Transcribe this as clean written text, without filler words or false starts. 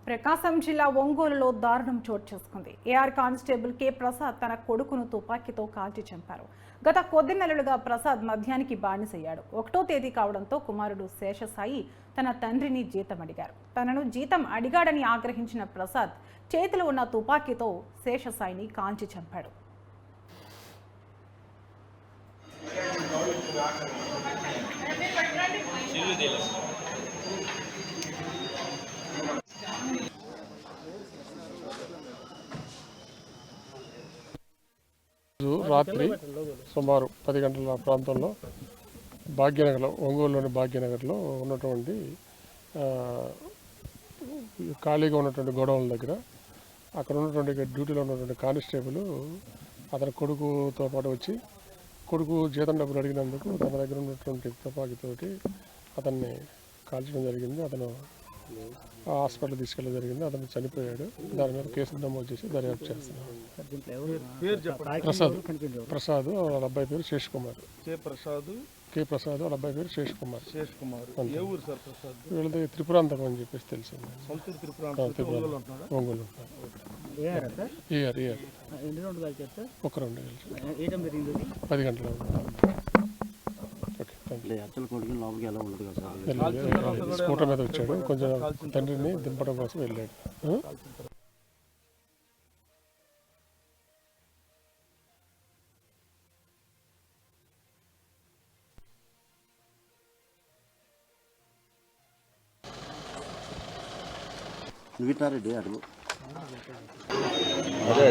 ప్రకాశం జిల్లా ఒంగోలులో దారుణం చోటు చేసుకుంది. ఏఆర్ కానిస్టేబుల్ కె ప్రసాద్ తన కొడుకును తుపాకీతో కాల్చి చంపారు. గత కొద్ది నెలలుగా ప్రసాద్ మద్యానికి బానిసయ్యాడు. 1వ తేదీ కావడంతో కుమారుడు శేషసాయి తన తండ్రిని జీతం అడిగారు. తనను జీతం అడిగాడని ఆగ్రహించిన ప్రసాద్ చేతిలో ఉన్న తుపాకీతో శేషసాయిని కాల్చి చంపాడు. రాత్రి సుమారు 10 గంటల ప్రాంతంలో భాగ్యనగర్లో, ఒంగోలులోని భాగ్యనగర్లో ఉన్నటువంటి ఖాళీగా ఉన్నటువంటి గోడౌన్ల దగ్గర అక్కడ ఉన్నటువంటి డ్యూటీలో ఉన్నటువంటి కానిస్టేబుల్ అతని కొడుకుతో పాటు వచ్చి కొడుకు జీతం డబ్బులు అడిగినందుకు తన దగ్గర ఉన్నటువంటి తుపాకీతోటి అతన్ని కాల్చడం జరిగింది. అతను హాస్పిటల్ తీసుకెళ్ళడం జరిగింది. అతను చనిపోయాడు. దాని మీద కేసు నమోదు చేసి దర్యాప్తు చేస్తున్నాం. ప్రసాద్ వాళ్ళ అబ్బాయి పేరు శేష్ కుమార్. కే ప్రసాద్ వాళ్ళ అబ్బాయి పేరు శేష్ కుమార్. వీళ్ళది త్రిపురాంతకం అని చెప్పేసి తెలిసింది. ఒంగోలు ఒక 2 10 గంటల స్కూటర్ మీద వచ్చాడు. కొంచెం తండ్రిని దింపడం కోసం వెళ్ళాడు. వీటారెడ్డి అడుగు అదే